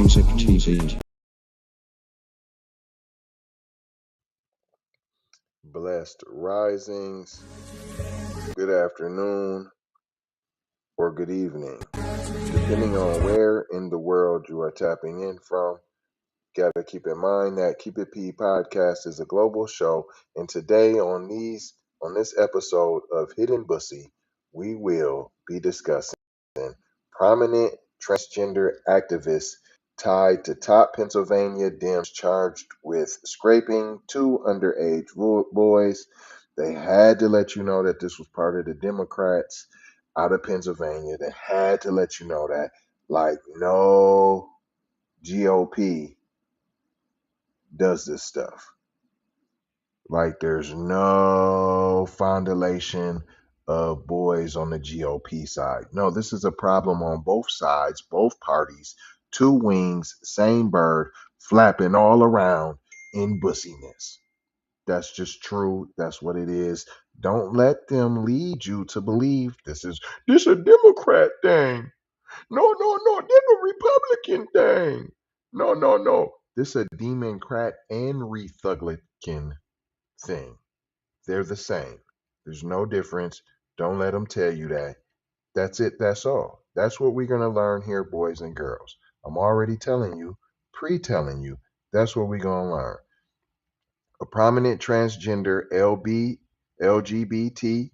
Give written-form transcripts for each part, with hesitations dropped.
Music TV. Blessed risings, good afternoon, or good evening, depending on where in the world you are tapping in from. Gotta keep in mind that Keep It P podcast is a global show, and today on this episode of Hidden Bussy, we will be discussing prominent transgender activists tied to top Pennsylvania Dems charged with scraping two underage boys. They had to let you know that this was part of the Democrats out of Pennsylvania. They had to let you know that, like, no GOP does this stuff. Like, there's no fondulation of boys on the GOP side. No, this is a problem on both sides, both parties, two wings, same bird, flapping all around in bussiness. That's just true. That's what it is. Don't let them lead you to believe this a Democrat thing. No, this a Republican thing. No. This a Democrat and Republican thing. They're the same. There's no difference. Don't let them tell you that. That's it. That's all. That's what we're going to learn here, boys and girls. I'm already telling you, pre-telling you. That's what we're going to learn. A prominent transgender LGBT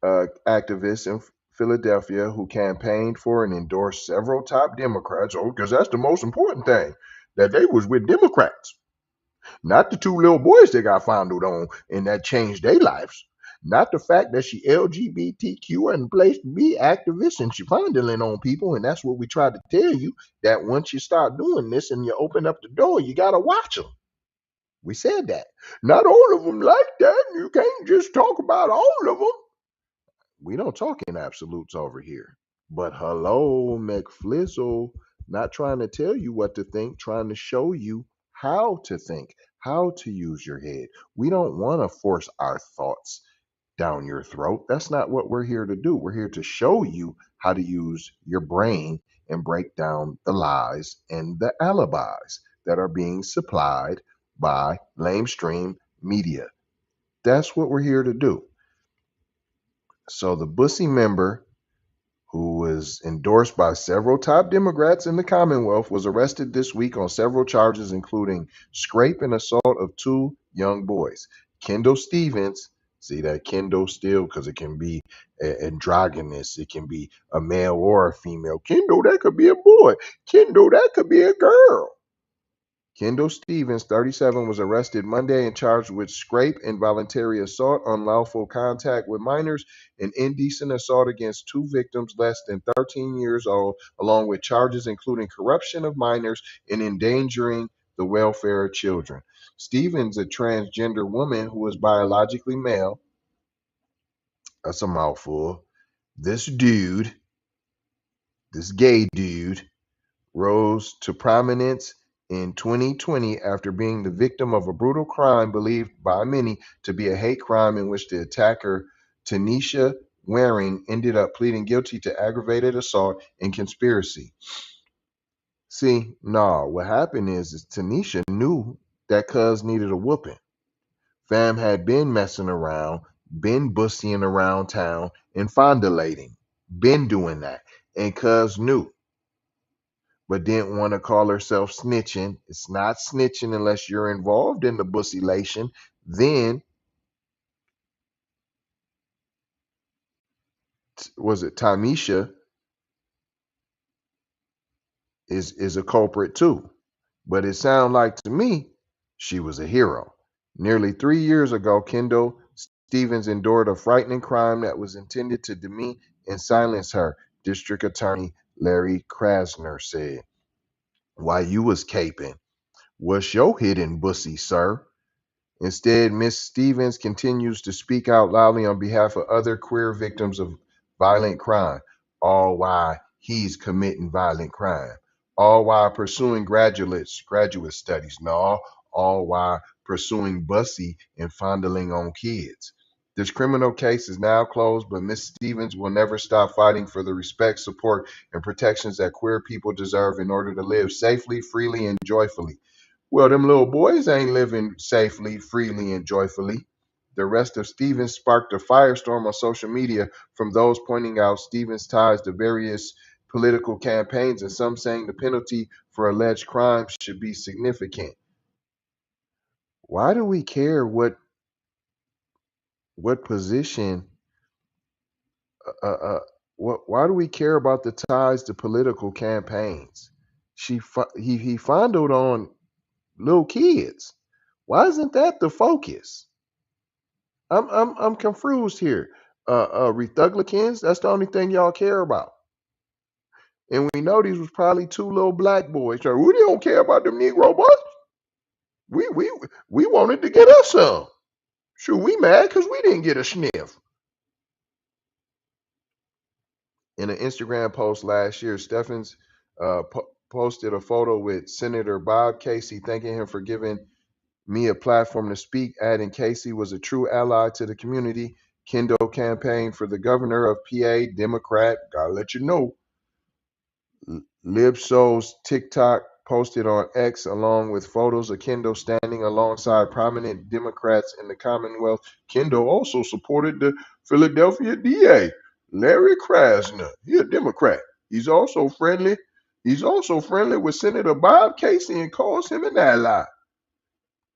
activist in Philadelphia who campaigned for and endorsed several top Democrats. Oh, because that's the most important thing, that they was with Democrats. Not the two little boys that got fondled on and that changed their lives. Not the fact that she LGBTQ and place to be activist and she fondling on people. And that's what we tried to tell you, that once you start doing this and you open up the door, you got to watch them. We said that. Not all of them like that. You can't just talk about all of them. We don't talk in absolutes over here. But hello, McFlizzle, not trying to tell you what to think, trying to show you how to think, how to use your head. We don't want to force our thoughts down your throat. That's not what we're here to do. We're here to show you how to use your brain and break down the lies and the alibis that are being supplied by lamestream media. That's what we're here to do. So the Bussy member, who was endorsed by several top Democrats in the Commonwealth, was arrested this week on several charges, including scrape and assault of two young boys. Kendall Stephens, see that Kendall still, because it can be androgynous, it can be a male or a female. Kendall, that could be a boy. Kendall, that could be a girl. Kendall Stephens, 37, was arrested Monday and charged with scrape, involuntary assault, unlawful contact with minors, and indecent assault against two victims less than 13 years old, along with charges including corruption of minors and endangering the welfare of children. Stephens, a transgender woman who is biologically male, that's a mouthful. This gay dude, rose to prominence in 2020 after being the victim of a brutal crime believed by many to be a hate crime in which the attacker, Tanisha Waring, ended up pleading guilty to aggravated assault and conspiracy. See, no, what happened is Tanisha knew that cuz needed a whooping. Fam had been messing around, been bussying around town and fondulating, been doing that, and cuz knew, but didn't want to call herself snitching. It's not snitching unless you're involved in the bussylation. Then, was it Tamisha is a culprit too. But it sounded like to me she was a hero. Nearly 3 years ago, Kendall Stephens endured a frightening crime that was intended to demean and silence her, District Attorney Larry Krasner said. While you was caping, what's your hidden bussy, sir? Instead, Ms. Stephens continues to speak out loudly on behalf of other queer victims of violent crime, all while he's committing violent crime, all while pursuing graduate studies, no, all while pursuing bussy and fondling on kids. This criminal case is now closed, but Ms. Stephens will never stop fighting for the respect, support, and protections that queer people deserve in order to live safely, freely, and joyfully. Well, them little boys ain't living safely, freely, and joyfully. The arrest of Stephens sparked a firestorm on social media from those pointing out Stephens' ties to various political campaigns and some saying the penalty for alleged crimes should be significant. Why do we care what position uh, uh, why do we care about the ties to political campaigns? He fondled on little kids. Why isn't that the focus? I'm confused here. Republicans, that's the only thing y'all care about. And we know these was probably two little black boys. So we don't care about them Negro boys. We wanted to get us some. Sure, we mad because we didn't get a sniff. In an Instagram post last year, Stephens posted a photo with Senator Bob Casey thanking him for giving me a platform to speak, adding Casey was a true ally to the community. Kendall campaigned for the governor of PA, Democrat. Gotta let you know. Libso's TikTok posted on X along with photos of Kendall standing alongside prominent Democrats in the Commonwealth. Kendall also supported the Philadelphia DA, Larry Krasner. He's a Democrat. He's also friendly with Senator Bob Casey and calls him an ally.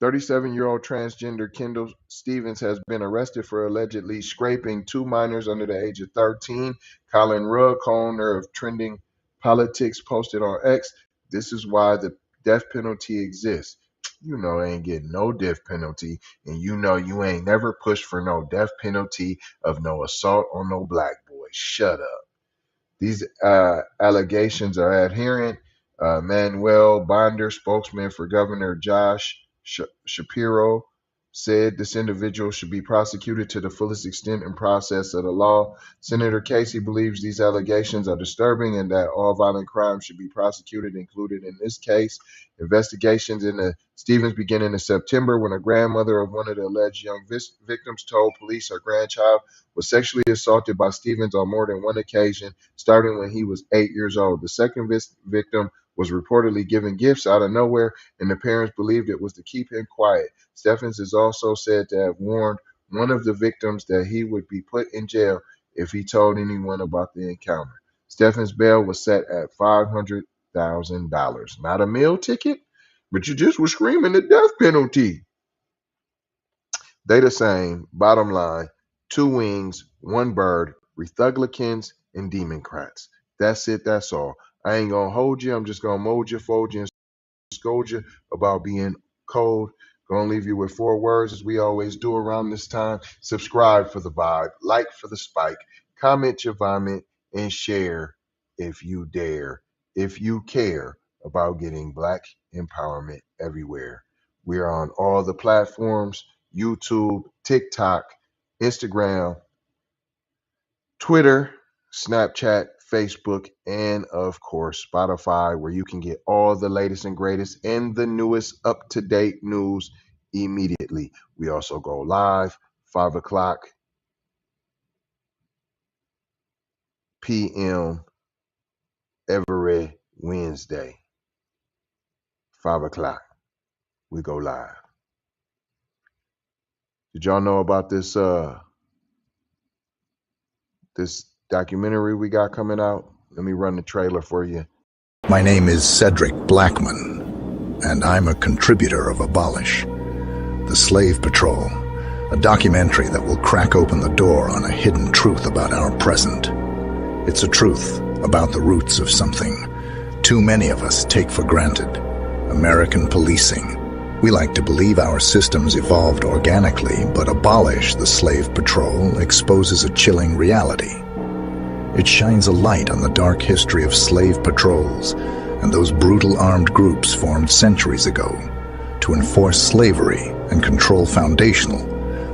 37-year-old transgender Kendall Stephens has been arrested for allegedly scraping two minors under the age of 13. Colin Rugg, co-owner of Trending Politics, posted on X, "This is why the death penalty exists. You know they ain't getting no death penalty, and you know you ain't never pushed for no death penalty of no assault on no black boy. Shut up." These allegations are adherent. Manuel Bonder, spokesman for Governor Josh Shapiro, said this individual should be prosecuted to the fullest extent and process of the law. Senator Casey believes these allegations are disturbing and that all violent crimes should be prosecuted, included in this case. Investigations into Stephens began in September when a grandmother of one of the alleged young victims told police her grandchild was sexually assaulted by Stephens on more than one occasion, starting when he was 8 years old. The second victim was reportedly given gifts out of nowhere, and the parents believed it was to keep him quiet. Stephens is also said to have warned one of the victims that he would be put in jail if he told anyone about the encounter. Stephens' bail was set at $500,000. Not a meal ticket, but you just were screaming the death penalty. They the same. Bottom line, two wings, one bird, Republicans and Democrats. That's it. That's all. I ain't gonna hold you. I'm just gonna mold you, fold you, and scold you about being cold. Gonna leave you with 4 words as we always do around this time. Subscribe for the vibe, like for the spike, comment your vomit, and share if you dare. If you care about getting black empowerment everywhere. We are on all the platforms: YouTube, TikTok, Instagram, Twitter, Snapchat, Facebook, and of course Spotify, where you can get all the latest and greatest and the newest up-to-date news immediately. We also go live 5 o'clock p.m. every Wednesday. 5 o'clock we go live. Did y'all know about this this documentary we got coming out? Let me run the trailer for you. My name is Cedric Blackman, and I'm a contributor of Abolish, the Slave Patrol, a documentary that will crack open the door on a hidden truth about our present. It's a truth about the roots of something too many of us take for granted: American policing. We like to believe our systems evolved organically, but Abolish, the Slave Patrol, exposes a chilling reality. It shines a light on the dark history of slave patrols and those brutal armed groups formed centuries ago to enforce slavery and control foundational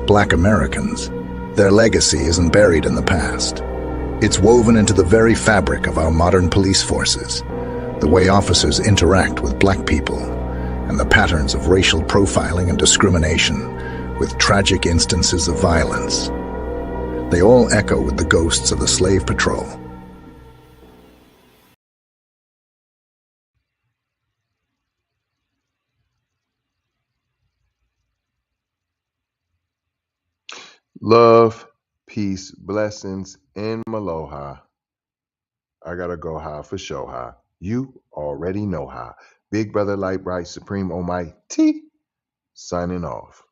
Black Americans. Their legacy isn't buried in the past. It's woven into the very fabric of our modern police forces, the way officers interact with Black people, and the patterns of racial profiling and discrimination with tragic instances of violence. They all echo with the ghosts of the slave patrol. Love, peace, blessings, and aloha. I gotta go high for sure high. You already know how. Big Brother Light Bright Supreme Almighty, signing off.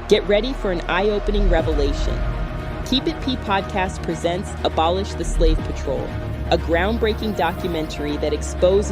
Get ready for an eye-opening revelation. Keep It P Podcast presents Abolish the Slave Patrol, a groundbreaking documentary that exposes